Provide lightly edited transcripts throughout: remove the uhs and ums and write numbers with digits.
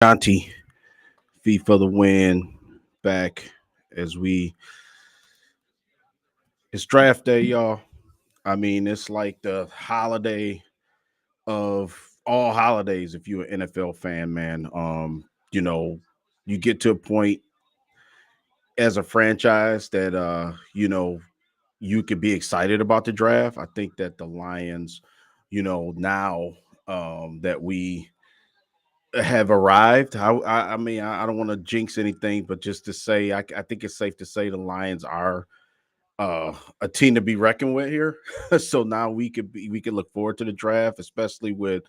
Shanti, V for the win. Back as we it's draft day, y'all. I mean, it's like the holiday of all holidays. If you're an NFL fan, man, you know, you get to a point as a franchise that you could be excited about the draft. I think that the Lions, now that we have arrived. I don't want to jinx anything, but just to say, I think it's safe to say the Lions are a team to be reckoned with here. So now we could look forward to the draft, especially with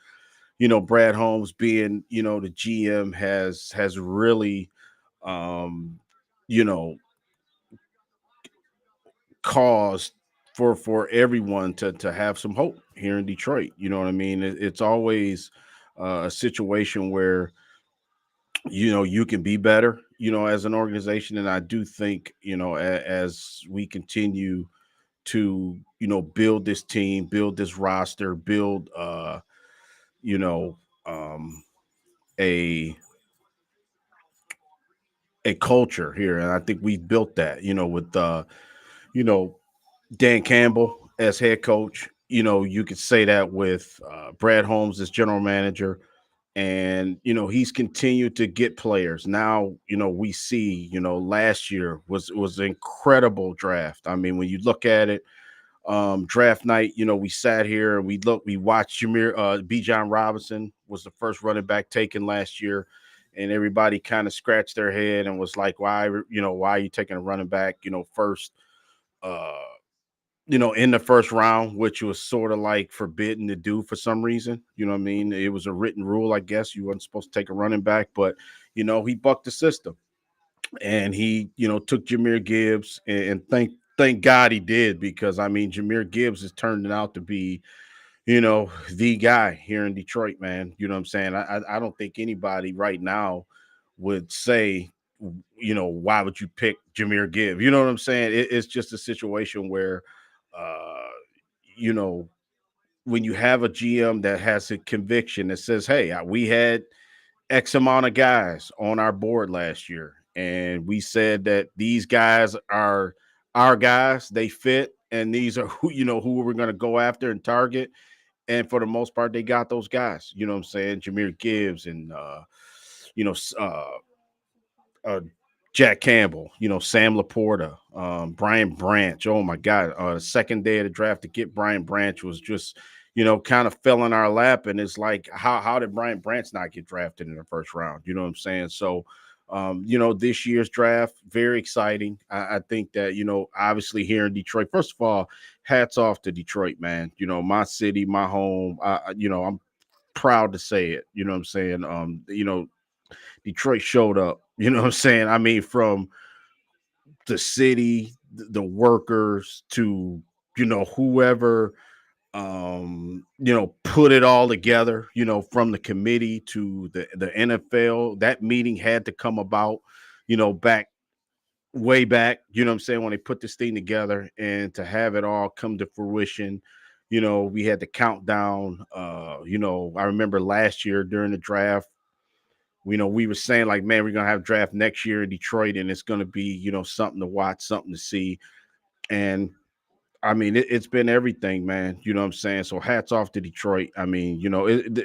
Brad Holmes being the GM has really um, you know caused for everyone to have some hope here in Detroit. You know what I mean? It's always a situation where you can be better as an organization, and I do think as we continue to build this team, build this roster, build you know um a a culture here, and I think we've built that with you know Dan Campbell as head coach. You could say that with Brad Holmes as general manager, and he's continued to get players. Now we see last year was an incredible draft. I mean, when you look at it, draft night, we sat here and we watched B. John Robinson was the first running back taken last year, and everybody kind of scratched their head and was like, why are you taking a running back first, uh in the first round, which was sort of like forbidden to do for some reason. You know what I mean? It was a written rule, I guess. You wasn't supposed to take a running back, but he bucked the system, and he took Jameer Gibbs, and thank God he did, because I mean Jameer Gibbs has turned out to be the guy here in Detroit, man. You know what I'm saying? I don't think anybody right now would say why would you pick Jameer Gibbs? You know what I'm saying? It's just a situation where uh you know when you have a GM that has a conviction that says, hey, we had X amount of guys on our board last year, and we said that these guys are our guys, they fit, and these are who we're going to go after and target. And for the most part, they got those guys. You know what I'm saying? Jameer Gibbs and you know uh, Jack Campbell, Sam Laporta, Brian Branch. Oh my God! Second day of the draft to get Brian Branch was just, kind of fell in our lap, and it's like, how did Brian Branch not get drafted in the first round? You know what I'm saying? So, this year's draft very exciting. I think that obviously here in Detroit, first of all, hats off to Detroit, man. My city, my home. I'm proud to say it. You know what I'm saying? Detroit showed up. You know what I'm saying? I mean, from the city, the workers to whoever put it all together, from the committee to the NFL. That meeting had to come about, back way back, what I'm saying, when they put this thing together, and to have it all come to fruition. We had the countdown. I remember last year during the draft, we were saying like, man, we're gonna have draft next year in Detroit, and it's gonna be, something to watch, something to see. And I mean, it's been everything, man. You know what I'm saying? So hats off to Detroit. I mean,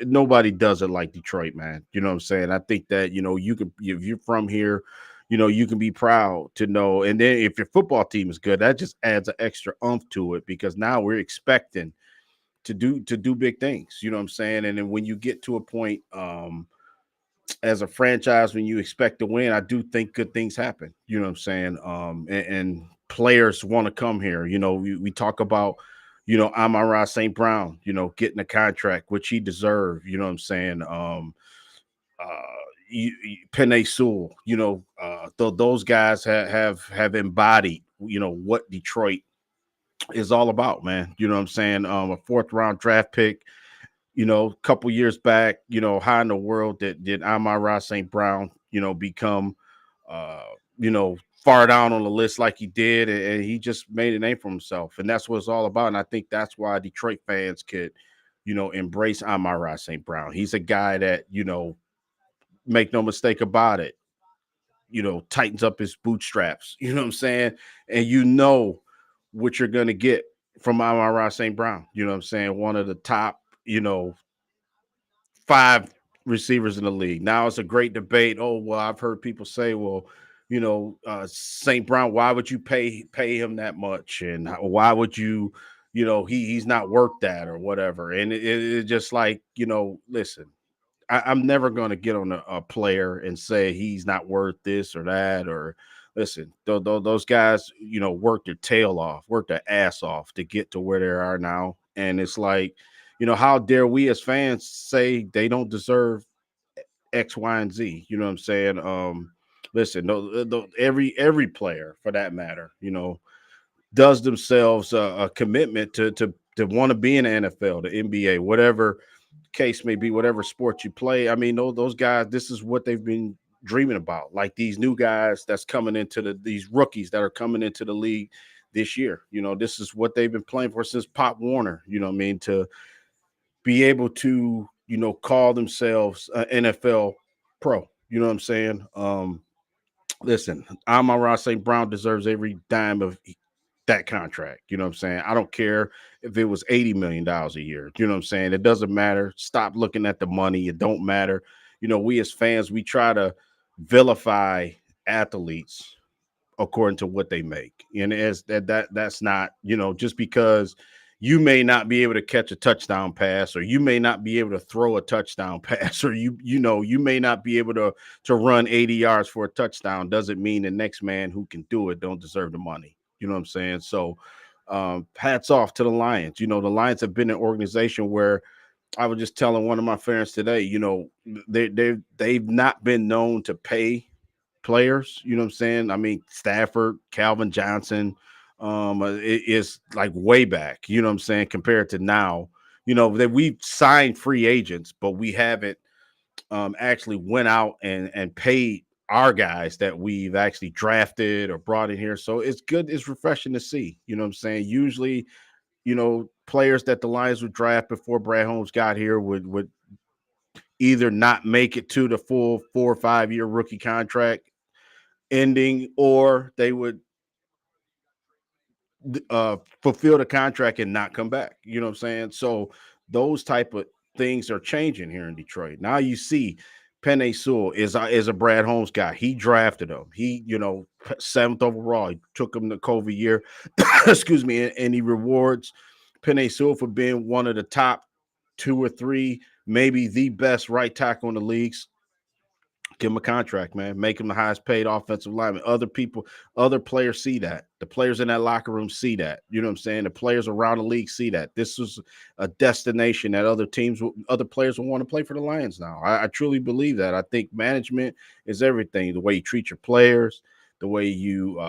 nobody does it like Detroit, man. You know what I'm saying? I think that you could, if you're from here, you can be proud to know. And then if your football team is good, that just adds an extra oomph to it, because now we're expecting to do big things. You know what I'm saying? And then when you get to a point, as a franchise, when you expect to win, I do think good things happen. You know what I'm saying? And players want to come here. We talk about, Amon-Ra St. Brown, getting a contract, which he deserved. You know what I'm saying? Penei Sewell, those guys have embodied, what Detroit is all about, man. You know what I'm saying? A fourth round draft pick, a couple years back, how in the world did Amon-Ra St. Brown, become, uh, far down on the list like he did, and he just made a name for himself, and that's what it's all about. And I think that's why Detroit fans could, embrace Amon-Ra St. Brown. He's a guy that make no mistake about it, tightens up his bootstraps. You know what I'm saying? And what you're going to get from Amon-Ra St. Brown. You know what I'm saying? One of the top, five receivers in the league. Now it's a great debate. Oh, well, I've heard people say, well, St. Brown, why would you pay him that much? And why would you, he's not worth that or whatever. And it just like, listen, I'm never going to get on a player and say he's not worth this or that. Or listen, those guys, work their tail off, work their ass off to get to where they are now. And it's like, how dare we as fans say they don't deserve X, Y, and Z? You know what I'm saying? Listen, every player for that matter, does themselves a commitment to want to be in the NFL, the NBA, whatever case may be, whatever sport you play. I mean, those guys, this is what they've been dreaming about. Like these new guys that's coming into these rookies that are coming into the league this year. This is what they've been playing for since Pop Warner. You know what I mean? To be able to, call themselves NFL pro. You know what I'm saying? Listen, Amon-Ra St. Brown deserves every dime of that contract. You know what I'm saying? I don't care if it was $80 million a year. You know what I'm saying? It doesn't matter. Stop looking at the money. It don't matter. We as fans, we try to vilify athletes according to what they make. And as that's not, just because you may not be able to catch a touchdown pass, or you may not be able to throw a touchdown pass, or you may not be able to run 80 yards for a touchdown, doesn't mean the next man who can do it don't deserve the money. You know what I'm saying? So hats off to the Lions. The Lions have been an organization where I was just telling one of my friends today, they've not been known to pay players. You know what I'm saying? I mean, Stafford, Calvin Johnson, it is like way back. You know what I'm saying? Compared to now, that we've signed free agents, but we haven't actually went out and paid our guys that we've actually drafted or brought in here. So it's good. It's refreshing to see. You know what I'm saying? Usually, players that the Lions would draft before Brad Holmes got here would either not make it to the full 4 or 5 year rookie contract ending, or they would fulfill the contract and not come back. You know what I'm saying? So those type of things are changing here in Detroit. Now you see Penei Sewell is a Brad Holmes guy. He drafted him. He, seventh overall. He took him the COVID year. Excuse me, and he rewards Penei Sewell for being one of the top two or three, maybe the best right tackle in the leagues. Give him a contract, man. Make him the highest paid offensive lineman. Other players see that. The players in that locker room see that. You know what I'm saying? The players around the league see that. This is a destination that other players will want to play for the Lions now. I truly believe that. I think management is everything. The way you treat your players, the way you,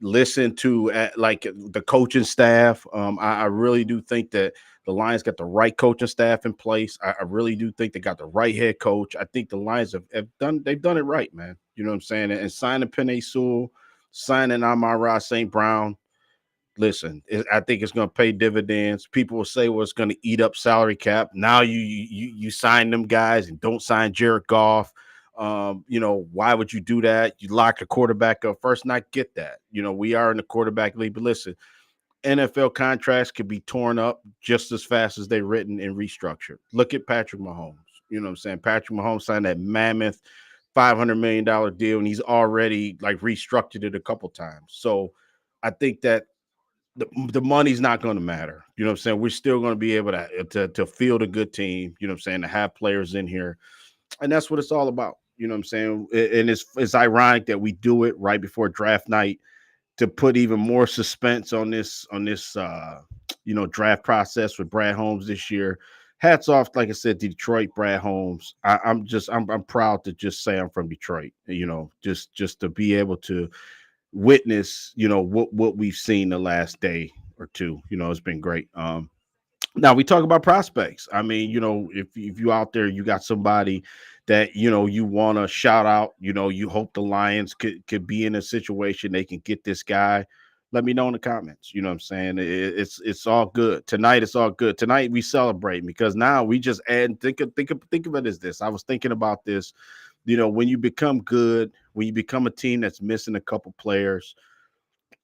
listen to like the coaching staff. I really do think that the Lions got the right coaching staff in place. I really do think they got the right head coach. I think the Lions they've done it right, man. You know what I'm saying? And signing Penei Sewell, signing Amon-Ra St. Brown. Listen, I think it's going to pay dividends. People will say, well, it's going to eat up salary cap. Now you sign them guys and don't sign Jared Goff. Why would you do that? You lock a quarterback up first, and I get that. We are in the quarterback league, but listen, NFL contracts could be torn up just as fast as they're written and restructured. Look at Patrick Mahomes. You know what I'm saying? Patrick Mahomes signed that mammoth $500 million deal, and he's already like restructured it a couple times. So I think that the money's not going to matter. You know what I'm saying? We're still going to be able to field a good team, you know what I'm saying, to have players in here. And that's what it's all about. You know what I'm saying? And it's ironic that we do it right before draft night to put even more suspense on this draft process with Brad Holmes this year. Hats off, like I said, to Detroit, Brad Holmes. I'm proud to just say I'm from Detroit. Just to be able to witness, what we've seen the last day or two. It's been great. Now we talk about prospects. I mean, if you out there, you got somebody that you want to shout out. You hope the Lions could be in a situation they can get this guy. let me know in the comments. You know what I'm saying? It's all good tonight. It's all good tonight. We celebrate because now we just add. Think of it as this. I was thinking about this. When you become good, when you become a team that's missing a couple players,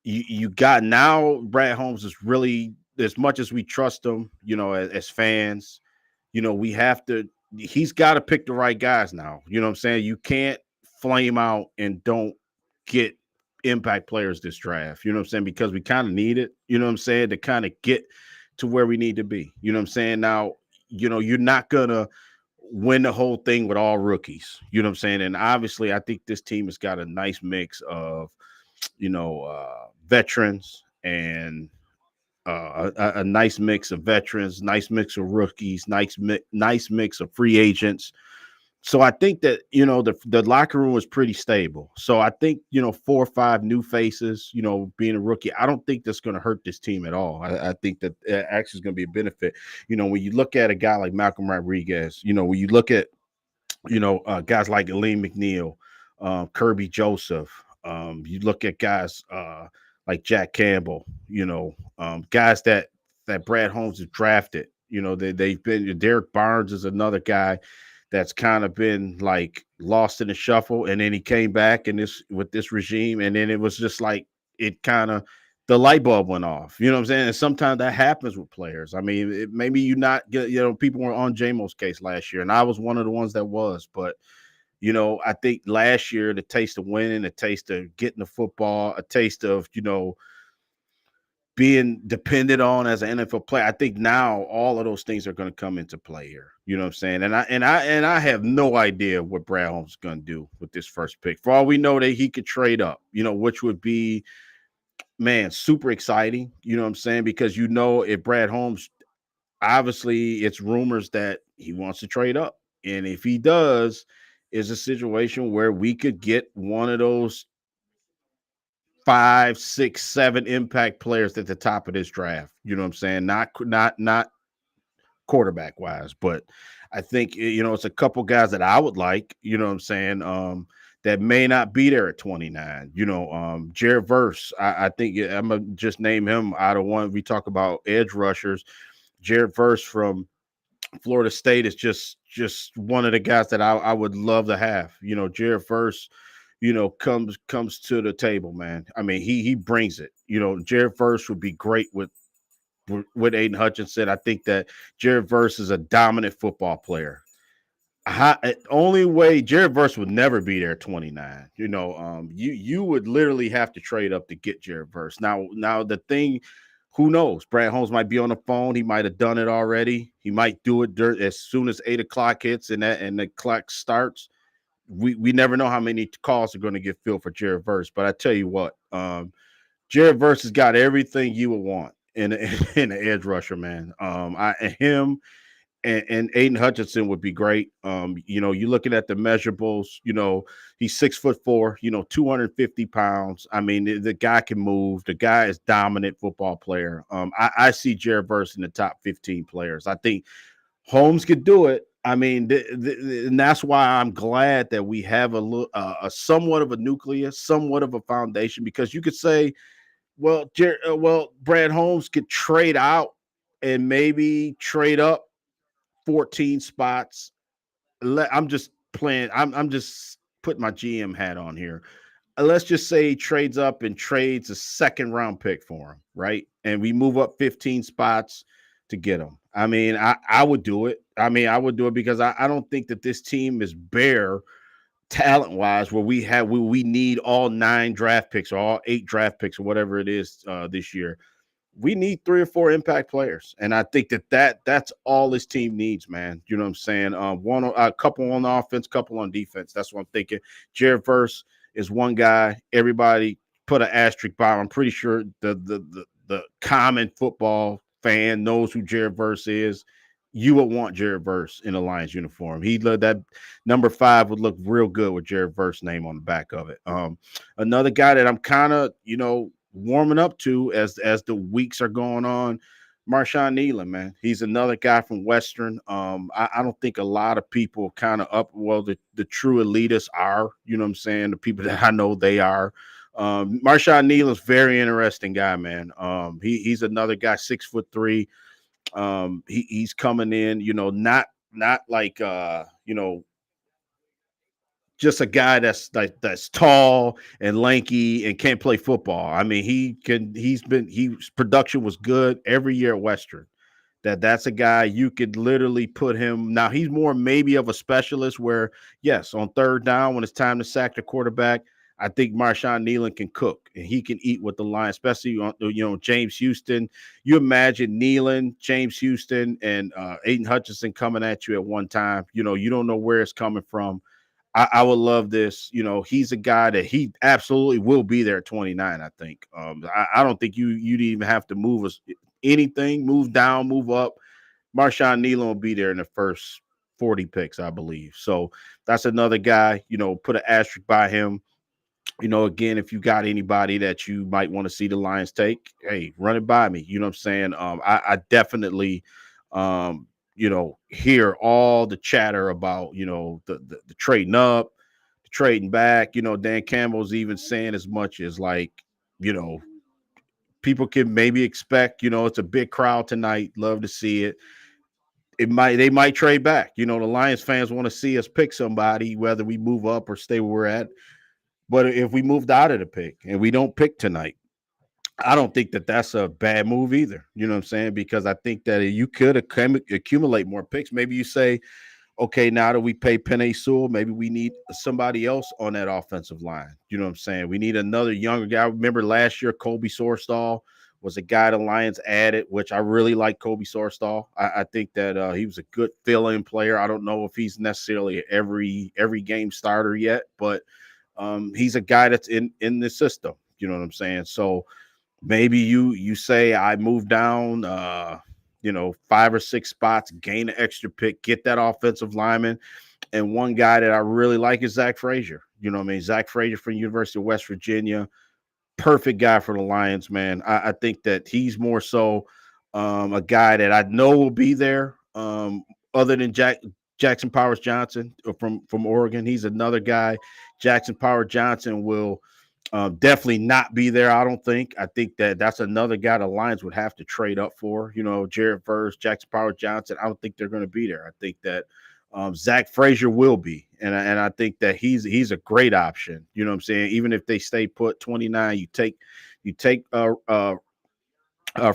you got now. Brad Holmes is really, as much as we trust him, as fans, we have to. He's got to pick the right guys now. You know what I'm saying? You can't flame out and don't get impact players this draft. You know what I'm saying? Because we kind of need it. You know what I'm saying? To kind of get to where we need to be. You know what I'm saying? Now, you're not gonna win the whole thing with all rookies. You know what I'm saying? And obviously, I think this team has got a nice mix of veterans and a nice mix of veterans, nice mix of rookies, nice mix of free agents. So I think that the locker room was pretty stable. So I think 4 or 5 new faces, being a rookie, I don't think that's going to hurt this team at all. I think that actually is going to be a benefit. When you look at a guy like Malcolm Rodriguez, when you look at guys like Elaine McNeil, Kirby Joseph. You look at guys like Jack Campbell. Guys that Brad Holmes has drafted. They've been. Derek Barnes is another guy that's kind of been like lost in the shuffle, and then he came back in this with this regime, and then it was just like it kind of the light bulb went off. You know what I'm saying? And sometimes that happens with players. I mean, maybe you not get, people were on JMO's case last year, and I was one of the ones that was. But, I think last year, the taste of winning, a taste of getting the football, a taste of, being depended on as an NFL player. I think now all of those things are going to come into play here. You know what I'm saying? And I have no idea what Brad Holmes is going to do with this first pick. For all we know, that he could trade up, which would be, man, super exciting. You know what I'm saying? Because if Brad Holmes, obviously it's rumors that he wants to trade up. And if he does, is a situation where we could get one of those 5, 6, 7 impact players at the top of this draft. You know what I'm saying? Not quarterback wise, but I think it's a couple guys that I would like. You know what I'm saying? That may not be there at 29. Jared Verse. I think I'm gonna just name him out of one. We talk about edge rushers. Jared Verse from Florida State is just one of the guys that I would love to have. Jared Verse, comes to the table, man. I mean, he brings it. Jared Verse would be great with Aiden Hutchinson. I think that Jared Verse is a dominant football player. Only way Jared Verse would never be there at 29. You would literally have to trade up to get Jared Verse. Now the thing, who knows? Brad Holmes might be on the phone. He might have done it already. He might do it as soon as 8 o'clock hits and the clock starts. We never know how many calls are going to get filled for Jared Verse. But I tell you what, Jared Verse has got everything you would want in in an edge rusher, man. Him and Aiden Hutchinson would be great. You're looking at the measurables. He's 6'4", 250 pounds. I mean, the guy can move. The guy is dominant football player. I see Jared Verse in the top 15 players. I think Holmes could do it. I mean, and that's why I'm glad that we have a somewhat of a nucleus, somewhat of a foundation, because you could say, well, Brad Holmes could trade out and maybe trade up 14 spots. I'm just playing. I'm just putting my GM hat on here. Let's just say he trades up and trades a second round pick for him, right? And we move up 15 spots to get him. I mean, I would do it. I mean, I would do it because I don't think that this team is bare talent wise where we need all 9 draft picks or all 8 draft picks or whatever it is this year. We need 3 or 4 impact players, and I think that's all this team needs, man. You know what I'm saying? A couple on offense, couple on defense. That's what I'm thinking. Jared Verse is one guy. Everybody put an asterisk by him. I'm pretty sure the common football fan knows who Jared Verse is. You would want Jared Verse in a Lions uniform. That number 5 would look real good with Jared Verse name on the back of it. Another guy that I'm kind of warming up to as the weeks are going on, Marshawn Nealon, man. He's another guy from Western. I don't think a lot of people kind of the true elitists are, you know what I'm saying? The people that I know, they are. Marshawn Nealon's very interesting guy, man. He's another guy, 6'3". He's coming in, not like just a guy that's tall and lanky and can't play football. I mean, his production was good every year at Western. That's a guy you could literally put him. Now he's more maybe of a specialist where, yes, on third down when it's time to sack the quarterback, I think Marshawn Nealon can cook and he can eat with the line, especially on James Houston. You imagine Nealon, James Houston, and Aiden Hutchinson coming at you at one time. You don't know where it's coming from. I would love this. He's a guy that he absolutely will be there at 29. I think. I don't think you'd even have to move us anything, move down, move up. Marshawn Nealon will be there in the first 40 picks, I believe. So that's another guy. Put an asterisk by him. Again, if you got anybody that you might want to see the Lions take, hey, run it by me. You know what I'm saying? I definitely, hear all the chatter about, the trading up, the trading back. Dan Campbell's even saying as much as like, you know, people can maybe expect, it's a big crowd tonight. Love to see it. They might trade back. The Lions fans want to see us pick somebody, whether we move up or stay where we're at. But if we moved out of the pick and we don't pick tonight, I don't think that that's a bad move either. You know what I'm saying? Because I think that you could accumulate more picks. Maybe you say, okay, now that we pay Penei Sewell, maybe we need somebody else on that offensive line. You know what I'm saying? We need another younger guy. Remember last year, Kobe Sorstall was a guy the Lions added, which I really like Kobe Sorstall. I think that he was a good fill-in player. I don't know if he's necessarily every game starter yet, but he's a guy that's in the system. You know what I'm saying? So maybe you say I move down 5 or 6 spots, gain an extra pick, get that offensive lineman. And one guy that I really like is Zach Frazier. You know what I mean? Zach Frazier from the University of West Virginia. Perfect guy for the Lions, man. I think that he's more so a guy that I know will be there. Other than Jackson Powers Johnson from Oregon, he's another guy. Jackson Powers Johnson will definitely not be there. I don't think. I think that that's another guy the Lions would have to trade up for. Jared Verse, Jackson Powers Johnson. I don't think they're going to be there. I think that Zach Frazier will be, and I think that he's a great option. You know what I'm saying? Even if they stay put 29, you take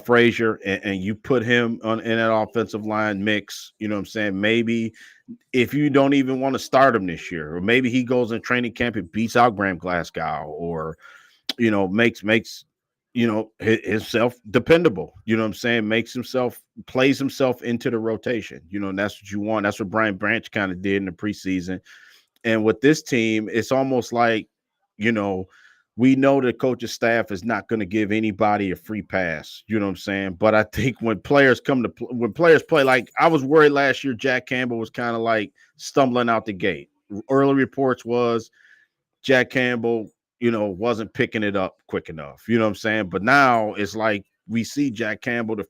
Frazier and you put him in that offensive line mix. You know what I'm saying? Maybe if you don't even want to start him this year, or maybe he goes in training camp and beats out Graham Glasgow, or makes himself dependable. You know what I'm saying? Plays himself into the rotation. And that's what you want. That's what Brian Branch kind of did in the preseason. And with this team, it's almost like, we know the coaching staff is not going to give anybody a free pass. You know what I'm saying? But I think when players play, like I was worried last year, Jack Campbell was kind of like stumbling out the gate. Early reports was Jack Campbell, wasn't picking it up quick enough. You know what I'm saying? But now it's like we see Jack Campbell, the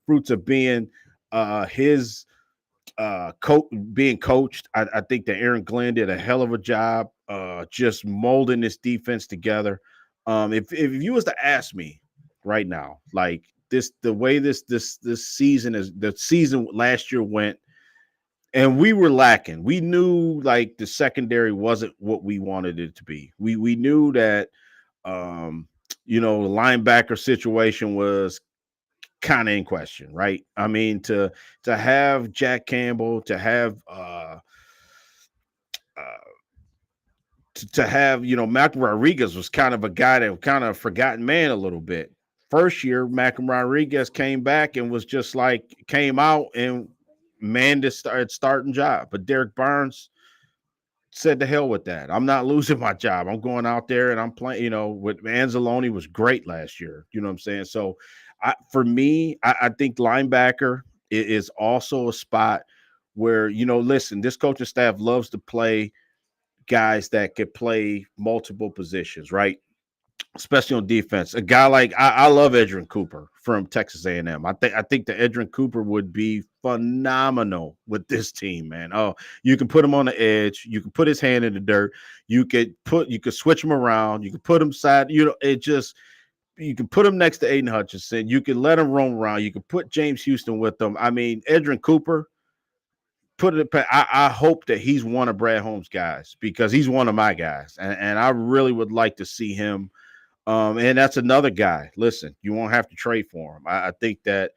fruits of being his being coached. I think that Aaron Glenn did a hell of a job just molding this defense together. If you was to ask me right now, like the way this season is, the season last year went, and we were lacking. We knew like the secondary wasn't what we wanted it to be. We knew that the linebacker situation was kind of in question, right? I mean, to have Jack Campbell, to have to have Malcolm Rodriguez was kind of a guy that kind of forgotten man a little bit. First year, Malcolm Rodriguez came back and was just like came out and man to starting job. But Derek Barnes said to hell with that. I'm not losing my job. I'm going out there and I'm playing, with Anzalone was great last year. You know what I'm saying? So for me, I think linebacker is also a spot where, listen, this coaching staff loves to play guys that could play multiple positions, right? Especially on defense. A guy like I love Edrin Cooper from Texas A&M. I think that Edrin Cooper would be phenomenal with this team, man. Oh, you can put him on the edge. You can put his hand in the dirt. You could switch him around. You can put him side. It just you can put him next to Aiden Hutchinson. You can let him roam around. You can put James Houston with them. I mean, Edrin Cooper, put it. I hope that he's one of Brad Holmes' guys because he's one of my guys, and I really would like to see him. And that's another guy. Listen, you won't have to trade for him. I think that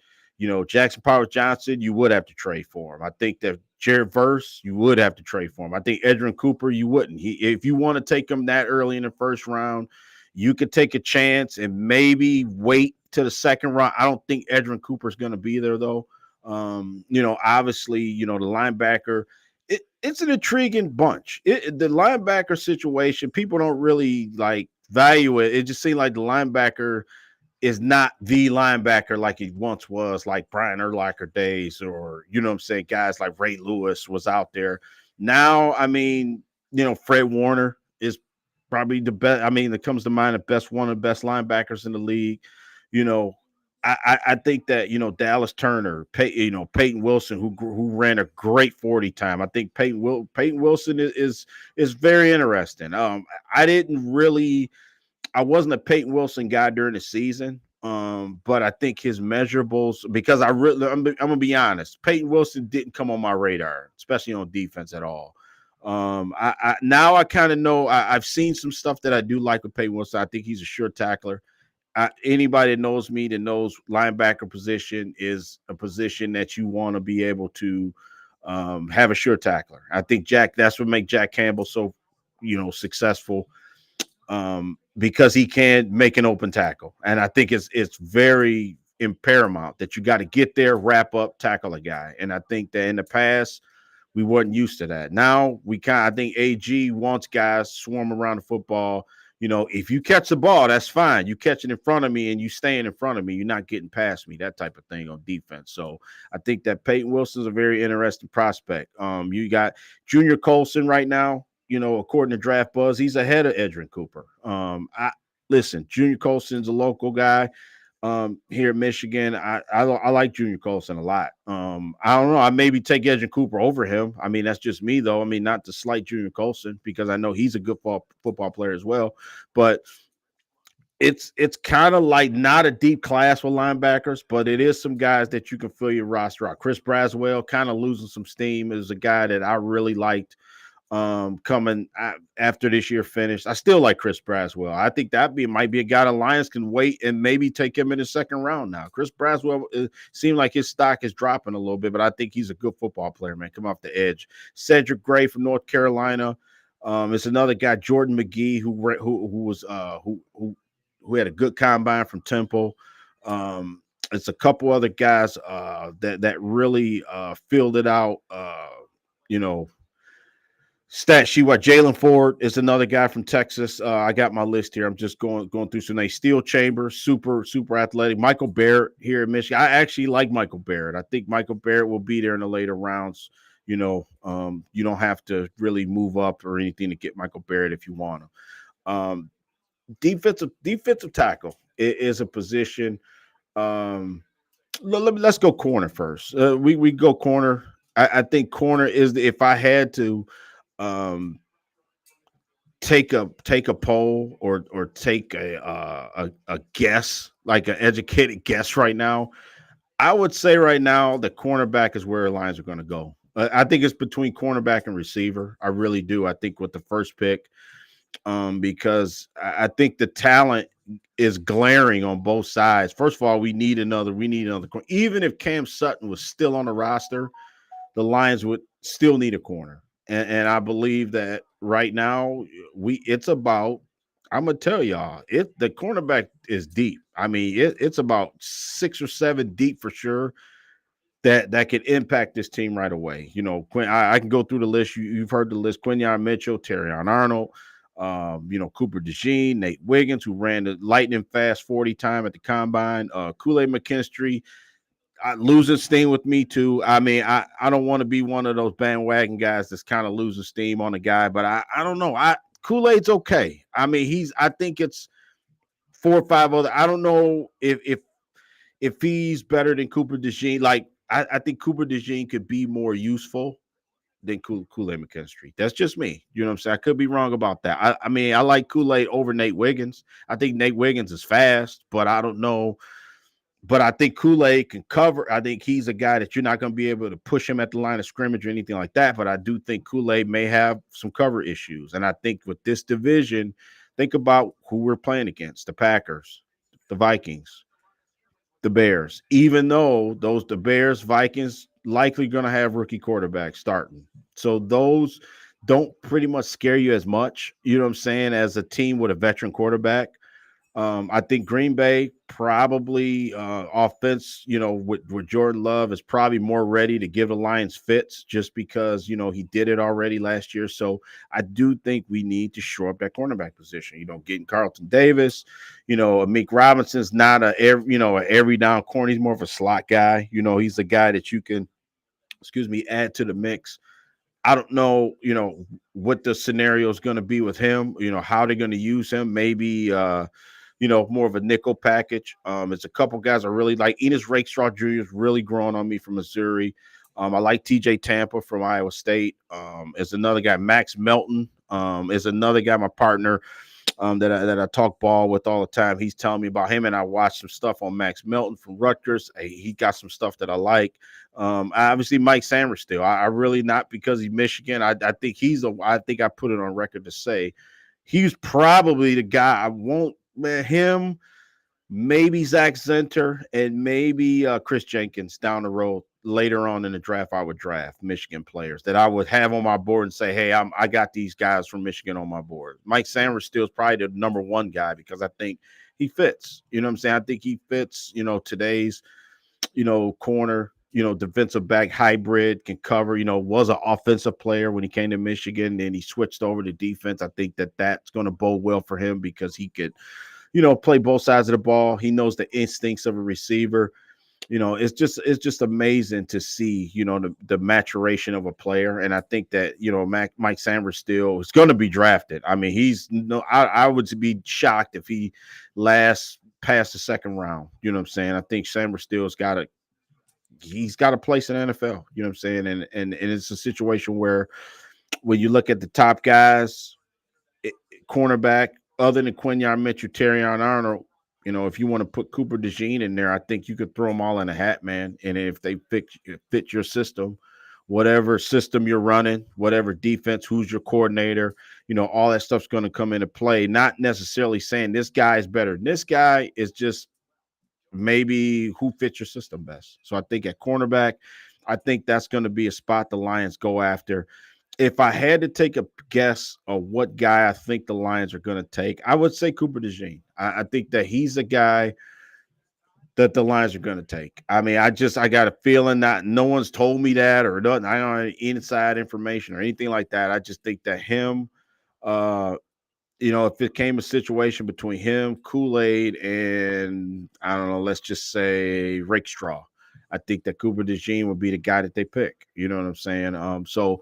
Jackson Powers Johnson, you would have to trade for him. I think that Jared Verse, you would have to trade for him. I think Edrin Cooper, you wouldn't. If you want to take him that early in the first round, you could take a chance and maybe wait to the second round. I don't think Edrin Cooper's going to be there though. Obviously, the linebacker, it's an intriguing bunch. The linebacker situation, people don't really like value it. It just seems like the linebacker is not the linebacker like he once was, like Brian Urlacher days, or what I'm saying, guys like Ray Lewis was out there. Now, I mean, Fred Warner is probably the best. I mean, it comes to mind one of the best linebackers in the league. You know, I think that Dallas Turner, Peyton Wilson, who ran a great 40 time. I think Peyton Wilson is very interesting. I wasn't a Peyton Wilson guy during the season, but I think his measurables, because I'm gonna be honest, Peyton Wilson didn't come on my radar, especially on defense at all. Now I kind of know. I've seen some stuff that I do like with Peyton Wilson. I think he's a sure tackler. Anybody that knows me, that knows linebacker position is a position that you want to be able to have a sure tackler. I think that's what makes Jack Campbell so successful, because he can make an open tackle. And I think it's very paramount that you got to get there, wrap up, tackle a guy. And I think that in the past, we weren't used to that. Now I think AG wants guys swarm around the football. If you catch the ball, that's fine. You catch it in front of me and you staying in front of me, you're not getting past me, that type of thing on defense. So I think that Peyton Wilson's a very interesting prospect. You got Junior Colson right now. According to Draft Buzz, he's ahead of Edrin Cooper. Listen, Junior Colson's a local guy here in Michigan. I like Junior Colson a lot. I don't know. I maybe take Edrin Cooper over him. I mean, that's just me though. I mean, not to slight Junior Colson because I know he's a good football player as well. But it's kind of like not a deep class with linebackers, but it is some guys that you can fill your roster out. Chris Braswell kind of losing some steam is a guy that I really liked. Coming after this year finished. I still like Chris Braswell. I think might be a guy the Lions can wait and maybe take him in the second round now. Chris Braswell, it seemed like his stock is dropping a little bit, but I think he's a good football player, man. Come off the edge. Cedric Gray from North Carolina. It's another guy, Jordan McGee, who had a good combine from Temple. It's a couple other guys that really filled it out. Stat sheet. What Jalen Ford is another guy from Texas. I got my list here. I'm just going through some names. Steel Chambers, super athletic. Michael Barrett here in Michigan. I actually like Michael Barrett. I think Michael Barrett will be there in the later rounds. You don't have to really move up or anything to get Michael Barrett if you want him. Defensive tackle is a position. Let's go corner first. We go corner. I think corner is if I had to take a poll or take a guess, like an educated guess right now, I would say right now the cornerback is where the Lions are going to go. I think it's between cornerback and receiver. I really do. I think with the first pick, because I think the talent is glaring on both sides. First of all, we need another. Even if Cam Sutton was still on the roster, the Lions would still need a corner. And I believe that right now it's about, I'm gonna tell y'all, the cornerback is deep. I mean, it's about 6 or 7 deep for sure that could impact this team right away. I can go through the list. You've heard the list: Quinyon Mitchell, Terrion Arnold, Cooper DeJean, Nate Wiggins, who ran the lightning fast 40 time at the combine, Kool-Aid McKinstry. Losing steam with me too. I mean, I don't want to be one of those bandwagon guys that's kind of losing steam on a guy, but I don't know. Kool-Aid's okay. I mean, I think it's 4 or 5 other. I don't know if he's better than Cooper DeJean. Like I think Cooper DeJean could be more useful than Kool-Aid McKinstry. That's just me. You know what I'm saying? I could be wrong about that. I mean, I like Kool-Aid over Nate Wiggins. I think Nate Wiggins is fast, but I don't know. But I think Kool-Aid can cover. I think he's a guy that you're not going to be able to push him at the line of scrimmage or anything like that. But I do think Kool-Aid may have some cover issues. And I think with this division, think about who we're playing against: the Packers, the Vikings, the Bears. Even though the Bears, Vikings likely going to have rookie quarterbacks starting. So those don't pretty much scare you as much, you know what I'm saying, as a team with a veteran quarterback. I think Green Bay probably offense, with Jordan Love is probably more ready to give the Lions fits just because, he did it already last year. So I do think we need to shore up that cornerback position, getting Carlton Davis, Meek Robinson's not a every down corner. He's more of a slot guy. He's a guy that you can, add to the mix. I don't know, what the scenario is going to be with him, how they're going to use him. Maybe, more of a nickel package. It's a couple guys I really like. Enos Rakestraw Jr. is really growing on me from Missouri. I like TJ Tampa from Iowa State. Is another guy. Max Melton is another guy, my partner, that I talk ball with all the time. He's telling me about him, and I watched some stuff on Max Melton from Rutgers. He got some stuff that I like. Obviously, Mike Sanders still. I really not because he's Michigan. I think I think I put it on record to say he's probably the guy I won't. Man, him, maybe Zach Zenter, and maybe Chris Jenkins down the road later on in the draft. I would draft Michigan players that I would have on my board and say, hey, I got these guys from Michigan on my board. Mike Sanders still is probably the number one guy because I think he fits. You know what I'm saying? I think he fits, today's, corner, defensive back hybrid, can cover, was an offensive player when he came to Michigan. Then he switched over to defense. I think that's going to bode well for him because he could, play both sides of the ball. He knows the instincts of a receiver. It's just amazing to see, the maturation of a player. And I think that, Mike Sanders still is going to be drafted. I mean, I would be shocked if he lasts past the second round. You know what I'm saying? I think Sanders still's he's got a place in the NFL. You know what I'm saying? And it's a situation where when you look at the top guys, cornerback, other than Quinyon Mitchell, Terrion Arnold, if you want to put Cooper DeJean in there, I think you could throw them all in a hat, man. And if they fit your system, whatever system you're running, whatever defense, who's your coordinator, all that stuff's going to come into play. Not necessarily saying this guy is better than this guy, is just maybe who fits your system best. So I think at cornerback, I think that's going to be a spot the Lions go after. If I had to take a guess of what guy I think the Lions are going to take, I would say Cooper DeJean. I think that he's a guy that the Lions are going to take. I mean, I got a feeling that no one's told me that or nothing. I don't have any inside information or anything like that. I just think that him, if it came a situation between him, Kool-Aid, and I don't know, let's just say Rakestraw, I think that Cooper DeJean would be the guy that they pick. You know what I'm saying? So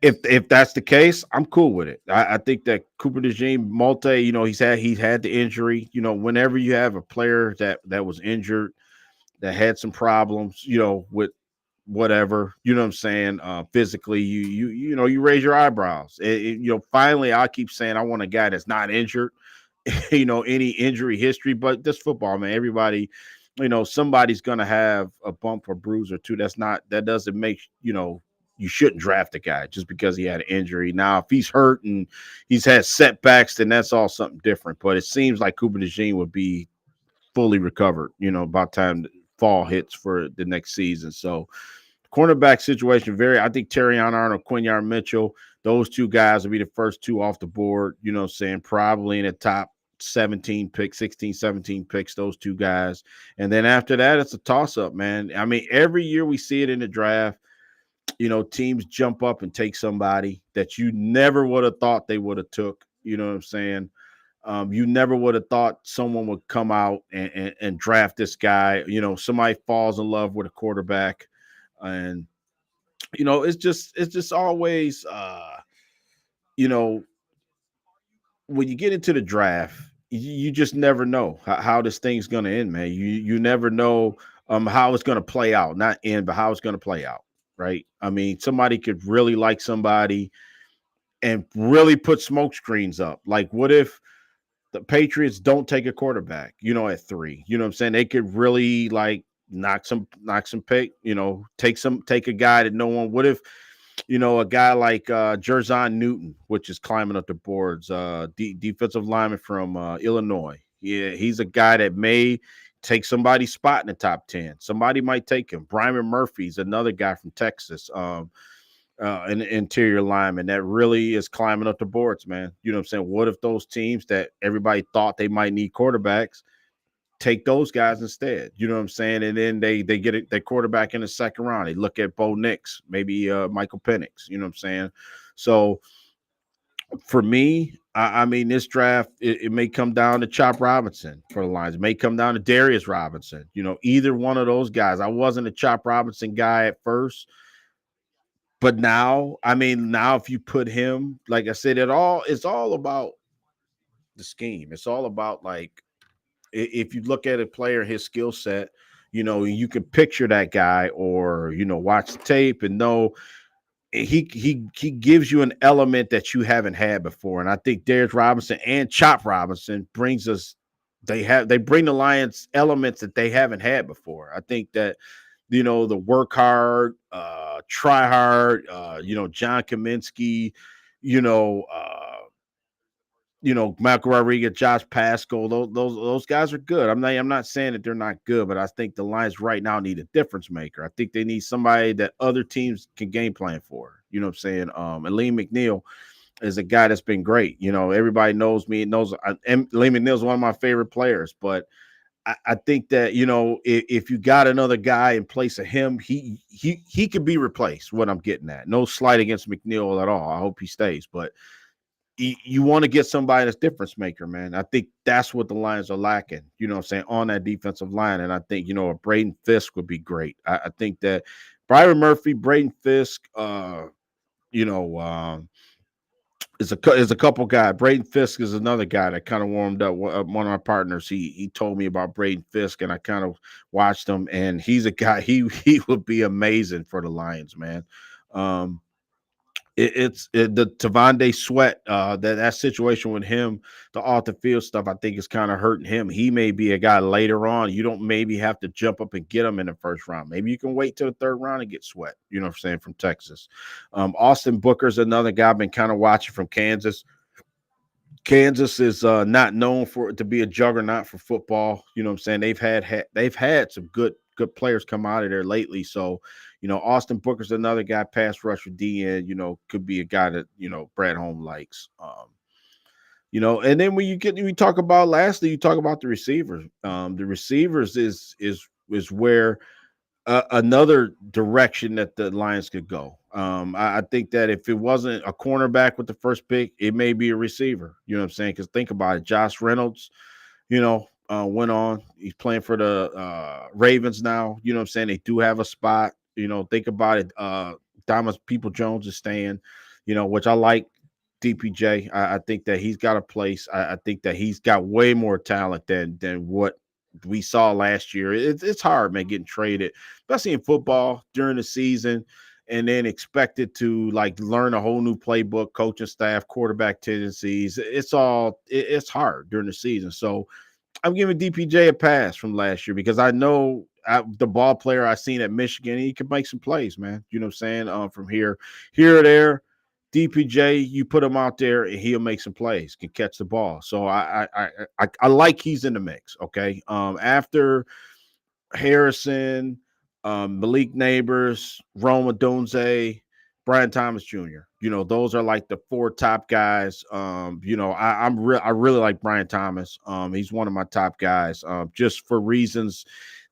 if that's the case, I'm cool with it. I think that Cooper DeJean, he's had the injury. Whenever you have a player that was injured, that had some problems, with whatever, you know what I'm saying, physically, you raise your eyebrows. Finally, I keep saying I want a guy that's not injured, any injury history, but this football, man, everybody, somebody's gonna have a bump or bruise or two. That doesn't make, you shouldn't draft a guy just because he had an injury. Now, if he's hurt and he's had setbacks, then that's all something different. But it seems like Cooper DeJean would be fully recovered, about time fall hits for the next season. So cornerback situation, I think Terrion Arnold, Quinyon Mitchell, those two guys will be the first two off the board, probably in the top 17 picks, 16, 17 picks, those two guys. And then after that, it's a toss-up, man. I mean, every year we see it in the draft, teams jump up and take somebody that you never would have thought they would have took, you know what I'm saying? You never would have thought someone would come out and draft this guy. Somebody falls in love with a quarterback, and it's just always you know when you get into the draft, you just never know how this thing's gonna end, man. You never know how it's going to play out, not in, but how it's going to play out, right? I mean, somebody could really like somebody and really put smoke screens up. Like, what if the Patriots don't take a quarterback, at 3? You know what I'm saying? They could really like knock some pick, take a guy that no one. What if, a guy like Jerzon Newton, which is climbing up the boards, defensive lineman from Illinois. Yeah, he's a guy that may take somebody's spot in the top 10. Somebody might take him. Brian Murphy's another guy from Texas, an interior lineman that really is climbing up the boards, man. You know what I'm saying? What if those teams that everybody thought they might need quarterbacks take those guys instead? You know what I'm saying? And then they get their quarterback in the second round. They look at Bo Nix, maybe Michael Penix. You know what I'm saying? So for me, I mean, this draft, it may come down to Chop Robinson for the Lions. It may come down to Darius Robinson. Either one of those guys. I wasn't a Chop Robinson guy at first, but now, I mean, now if you put him, like I said, it's all about the scheme. It's all about, like, if you look at a player, his skill set, you can picture that guy, or watch the tape and know he gives you an element that you haven't had before. And I think Darius Robinson and Chop Robinson brings us. They bring the Lions elements that they haven't had before. I think that the work hard, try hard, John Kaminsky, you know, uh, Michael Rodriguez, Josh Pascal, those guys are good. I'm not saying that they're not good, but I think the Lions right now need a difference maker. I think they need somebody that other teams can game plan for. You know what I'm saying? And Lee McNeil is a guy that's been great. Everybody knows me, knows and Lee McNeil is one of my favorite players, but I think that if you got another guy in place of him, he could be replaced. What I'm getting at, no slight against McNeil at all. I hope he stays, but you want to get somebody that's difference maker, man. I think that's what the Lions are lacking. You know what I'm saying, on that defensive line, and I think a Braden Fisk would be great. I think that Byron Murphy, Braden Fisk, you know. Is a couple guy. Braden Fisk is another guy that kind of warmed up. One of my partners, he told me about Braden Fisk, and I kind of watched him, and he's a guy. He would be amazing for the Lions, man. Um, the Tavonde Sweat, that situation with him, the off the field stuff, I think is kind of hurting him. He may be a guy later on. You don't maybe have to jump up and get him in the first round. Maybe you can wait till the third round and get Sweat. You know what I'm saying, from Texas. Austin Booker's another guy I've been kind of watching from Kansas. Kansas is not known to be a juggernaut for football. You know what I'm saying? They've had some good players come out of there lately. So, Austin Booker's another guy, pass rusher, DN, could be a guy that, Brad Holmes likes. And then when you talk about, lastly, you talk about the receivers. The receivers is where another direction that the Lions could go. I think that if it wasn't a cornerback with the first pick, it may be a receiver. You know what I'm saying? Because think about it, Josh Reynolds, went on. He's playing for the Ravens now. You know what I'm saying? They do have a spot. Think about it. Thomas People Jones is staying. Which I like. DPJ. I think that he's got a place. I think that he's got way more talent than what we saw last year. It's hard, man, getting traded, especially in football during the season, and then expected to like learn a whole new playbook, coaching staff, quarterback tendencies. It's hard during the season. So I'm giving DPJ a pass from last year because I know the ball player I seen at Michigan, he could make some plays, man. You know what I'm saying? From here or there. DPJ, you put him out there and he'll make some plays, can catch the ball. So I like he's in the mix. Okay. After Harrison, Malik Neighbors, Rome Odunze, Brian Thomas Jr. Those are like the four top guys. I really like Brian Thomas. He's one of my top guys. Just for reasons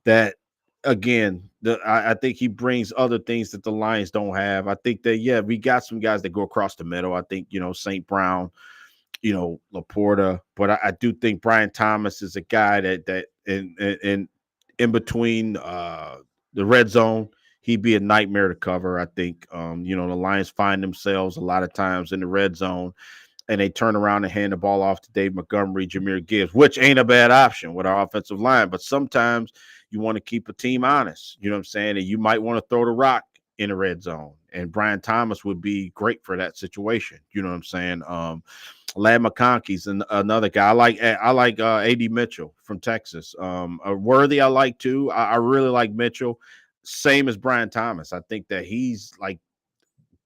that, again, I think he brings other things that the Lions don't have. I think that we got some guys that go across the middle. I think St. Brown, Laporta, but I do think Brian Thomas is a guy that in between the red zone, he'd be a nightmare to cover. I think the Lions find themselves a lot of times in the red zone, and they turn around and hand the ball off to Dave Montgomery, Jahmyr Gibbs, which ain't a bad option with our offensive line. But sometimes You want to keep a team honest. You know what I'm saying? And you might want to throw the rock in the red zone. And Brian Thomas would be great for that situation. You know what I'm saying? Lad McConkey's another guy. I like AD Mitchell from Texas. Worthy I like too. I really like Mitchell. Same as Brian Thomas. I think that he's like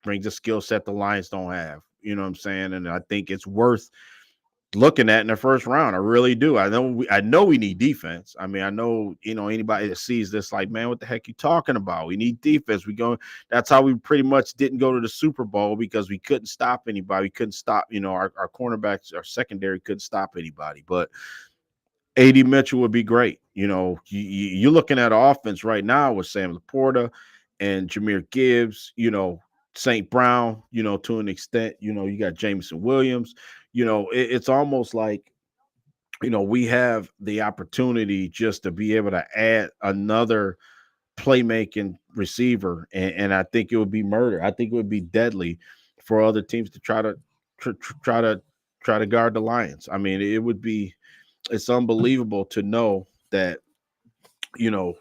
brings a skill set the Lions don't have. You know what I'm saying? And I think it's worth looking at in the first round. I really do. I know we need defense. I mean, I know, anybody that sees this like, man, what the heck you talking about? We need defense. That's how we pretty much didn't go to the Super Bowl, because we couldn't stop anybody. We couldn't stop, our cornerbacks, our secondary couldn't stop anybody. But AD Mitchell would be great. You're looking at an offense right now with Sam Laporta and Jahmyr Gibbs, St. Brown, to an extent, you got Jameson Williams. It's almost like, we have the opportunity just to be able to add another playmaking receiver. And I think it would be murder. I think it would be deadly for other teams to try to guard the Lions. I mean, it's unbelievable to know that, you know,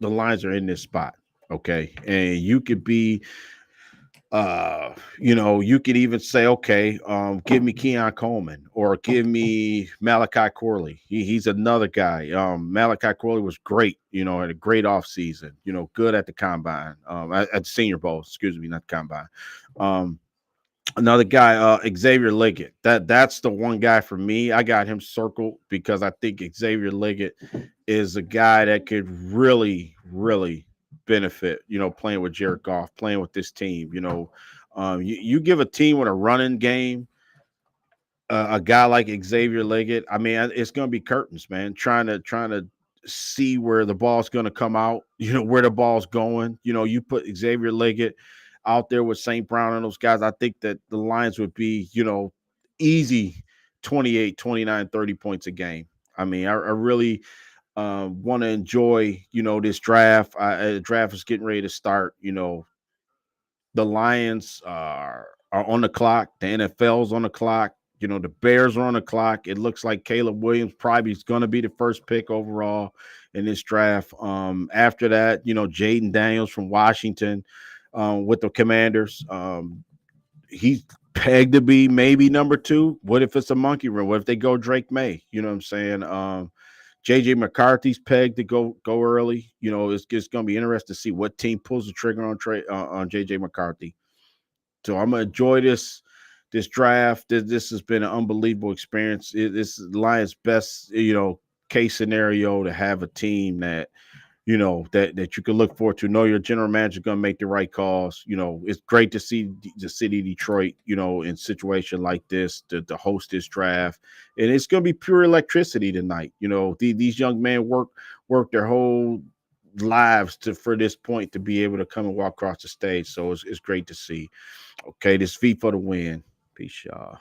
the Lions are in this spot. Okay. And you could be, you could even say, okay, give me Keon Coleman or give me Malachi Corley. He's another guy. Malachi Corley was great, had a great offseason, good at the combine, at the Senior Bowl, excuse me, not the combine. Another guy, Xavier Liggett. That's the one guy for me. I got him circled because I think Xavier Liggett is a guy that could really, really benefit, playing with Jared Goff, playing with this team. You give a team with a running game, a guy like Xavier Liggett. I mean, it's going to be curtains, man. Trying to see where the ball's going to come out. Where the ball's going. You put Xavier Liggett out there with St. Brown and those guys. I think that the Lions would be, easy 28, 29, 30 points a game. I mean, I really want to enjoy, this draft. The draft is getting ready to start. The Lions are on the clock. The NFL's on the clock. The Bears are on the clock. It looks like Caleb Williams probably is going to be the first pick overall in this draft. After that, Jaden Daniels from Washington with the Commanders. He's pegged to be maybe number 2. What if it's a monkey run? What if they go Drake May? You know what I'm saying? JJ McCarthy's pegged to go early. It's just going to be interesting to see what team pulls the trigger on JJ McCarthy. So I'm gonna enjoy this draft. This has been an unbelievable experience. This is Lions' best, case scenario to have a team that, that you can look forward to. Know your general manager going to make the right calls. It's great to see the city of Detroit, in a situation like this to host this draft, and it's going to be pure electricity tonight. These young men work their whole lives for this point to be able to come and walk across the stage. So it's great to see. Okay, this V for the win. Peace, y'all.